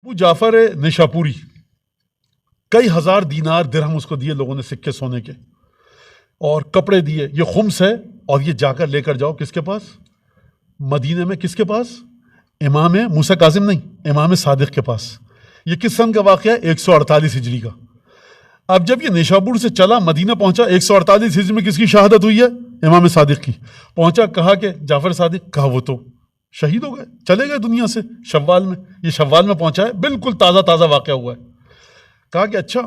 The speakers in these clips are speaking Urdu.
ابو جعفر نشاپوری کئی ہزار دینار درہم اس کو دیے لوگوں نے سکے سونے کے اور کپڑے دیے، یہ خمس ہے اور یہ جا کر لے کر جاؤ کس کے پاس؟ مدینے میں کس کے پاس؟ امام موسیٰ کاظم نہیں، امام صادق کے پاس۔ یہ کس سن کا واقعہ ہے؟ 148 ہجری کا۔ اب جب یہ نیشاپور سے چلا مدینہ پہنچا، 148 ہجری میں کس کی شہادت ہوئی ہے؟ امام صادق کی۔ پہنچا، کہا کہ جعفر صادق، کہا وہ تو شہید ہو گئے، چلے گئے دنیا سے شوال میں۔ یہ شوال میں پہنچا ہے، بالکل تازہ تازہ واقعہ ہوا ہے۔ کہا کہ اچھا،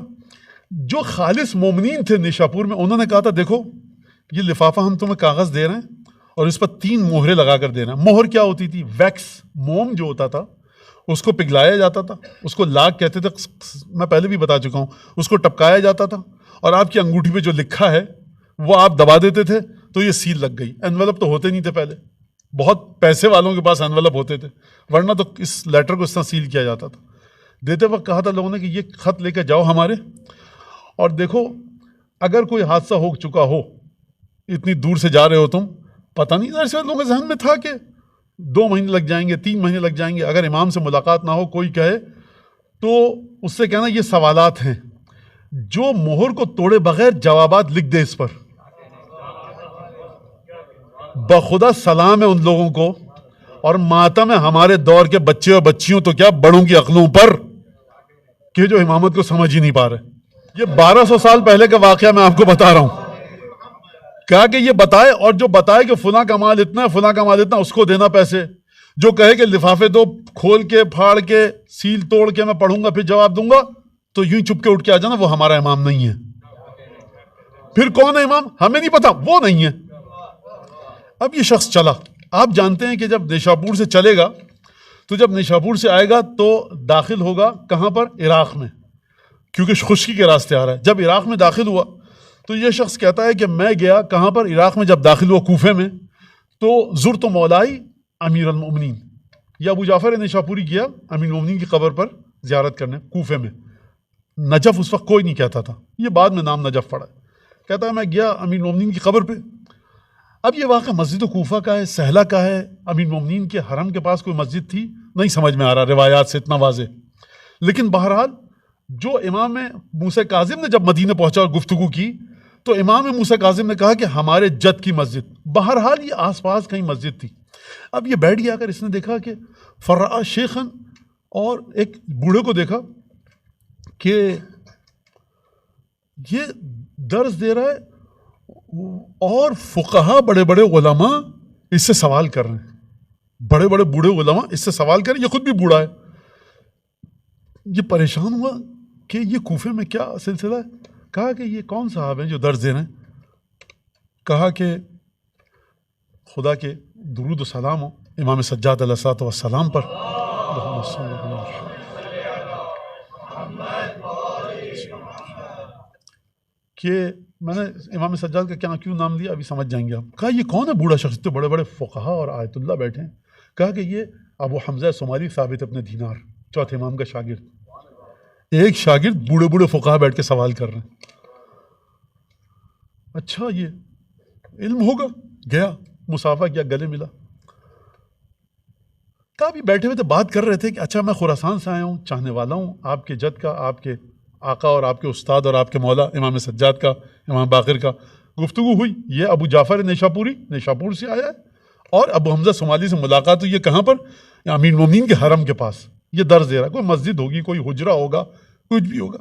جو خالص مومنین تھے نیشاپور میں، انہوں نے کہا تھا دیکھو یہ لفافہ ہم تمہیں کاغذ دے رہے ہیں اور اس پر 3 مہریں لگا کر دے رہے ہیں۔ مہر کیا ہوتی تھی؟ ویکس، موم جو ہوتا تھا اس کو پگھلایا جاتا تھا، اس کو لاگ کہتے تھے، میں پہلے بھی بتا چکا ہوں، اس کو ٹپکایا جاتا تھا اور آپ کی انگوٹھی پہ جو لکھا ہے وہ آپ دبا دیتے تھے تو یہ سیل لگ گئی۔ انویلپ تو ہوتے نہیں تھے پہلے، بہت پیسے والوں کے پاس انویلپ ہوتے تھے، ورنہ تو اس لیٹر کو اس طرح سیل کیا جاتا تھا۔ دیتے وقت کہا تھا لوگوں نے کہ یہ خط لے کے جاؤ ہمارے، اور دیکھو اگر کوئی حادثہ ہو چکا ہو، اتنی دور سے جا رہے ہو تم، پتہ نہیں، ایسے لوگوں کے ذہن میں تھا کہ 2 مہینے لگ جائیں گے، 3 مہینے لگ جائیں گے، اگر امام سے ملاقات نہ ہو، کوئی کہے تو اس سے کہنا یہ سوالات ہیں، جو مہر کو توڑے بغیر جوابات لکھ دے اس پر۔ بخدا سلام ہے ان لوگوں کو، اور ماتم ہے ہمارے دور کے بچے اور بچیوں تو کیا بڑوں کی عقلوں پر، کہ جو امامت کو سمجھ ہی نہیں پا رہے۔ یہ 1200 سال پہلے کا واقعہ میں آپ کو بتا رہا ہوں۔ کہا کہ یہ بتائے، اور جو بتائے کہ فلاں کا مال اتنا ہے، فلاں کا مال اتنا، اس کو دینا پیسے۔ جو کہے کہ لفافے دو، کھول کے پھاڑ کے سیل توڑ کے میں پڑھوں گا پھر جواب دوں گا، تو یوں چپ کے اٹھ کے آ جانا، وہ ہمارا امام نہیں ہے۔ پھر کون ہے امام؟ ہمیں نہیں پتا، وہ نہیں ہے۔ اب یہ شخص چلا، آپ جانتے ہیں کہ جب نیشاپور سے چلے گا تو جب نیشاپور سے آئے گا تو داخل ہوگا کہاں پر؟ عراق میں، کیونکہ خشکی کے راستے آ رہا ہے۔ جب عراق میں داخل ہوا تو یہ شخص کہتا ہے کہ میں گیا کہاں پر؟ عراق میں جب داخل ہوا کوفے میں، تو زرت مولائی امیر المؤمنین، یہ ابو جعفر نیشاپوری گیا امیر المؤمنین کی قبر پر زیارت کرنے کوفے میں۔ نجف اس وقت کوئی نہیں کہتا تھا، یہ بعد میں نام نجف پڑا ہے۔ کہتا ہے میں گیا امیر المؤمنین کی قبر پہ۔ اب یہ واقعہ مسجد کوفہ کا ہے، سہلہ کا ہے، امیر المؤمنین کے حرم کے پاس کوئی مسجد تھی نہیں سمجھ میں آ رہا روایات سے اتنا واضح، لیکن بہرحال جو امام موسیٰ کاظم نے جب مدینہ پہنچا اور گفتگو کی تو امام موسیٰ کاظم نے کہا کہ ہمارے جد کی مسجد، بہرحال یہ آس پاس کہیں مسجد تھی۔ اب یہ بیٹھ گیا کر اس نے دیکھا کہ فرع شیخن، اور ایک بوڑھے کو دیکھا کہ یہ درس دے رہا ہے اور فقہا بڑے بڑے علماء اس سے سوال کر رہے ہیں، بڑے بڑے بوڑھے علماء اس سے سوال کر رہے ہیں، یہ خود بھی بوڑھا ہے۔ یہ پریشان ہوا کہ یہ کوفے میں کیا سلسلہ ہے۔ کہا کہ یہ کون صاحب ہیں جو درس دے رہے ہیں؟ کہا کہ خدا کے درود و سلام ہو امام سجاد علیہ الصلوۃ والسلام پر۔ کہ میں نے امام سجاد کا کیوں نام لیا ابھی سمجھ جائیں گے آپ۔ کہا یہ کون ہے بوڑھا شخص؟ تو بڑے بڑے فقہا اور آیت اللہ بیٹھے ہیں۔ کہا کہ یہ ابو حمزہ سماری ثابت ابن دینار، چوتھے امام کا شاگرد۔ ایک شاگرد بوڑھے بوڑھے فقہا بیٹھ کے سوال کر رہے ہیں۔ اچھا یہ علم ہوگا، گیا مصافحہ کیا، گلے ملا۔ کہا ابھی بیٹھے ہوئے تھے بات کر رہے تھے کہ اچھا میں خراسان سے آیا ہوں، چاہنے والا ہوں آپ کے جد کا، آپ کے آقا اور آپ کے استاد اور آپ کے مولا امام سجاد کا، امام باقر کا۔ گفتگو ہوئی، یہ ابو جعفر نیشاپوری نیشاپور سے آیا ہے، اور ابو حمزہ سمالی سے ملاقات ہوئی، یہ کہاں پر؟ امیر المومنین کے حرم کے پاس، یہ درس دے رہا ہے، کوئی مسجد ہوگی، کوئی حجرہ ہوگا، کچھ بھی ہوگا۔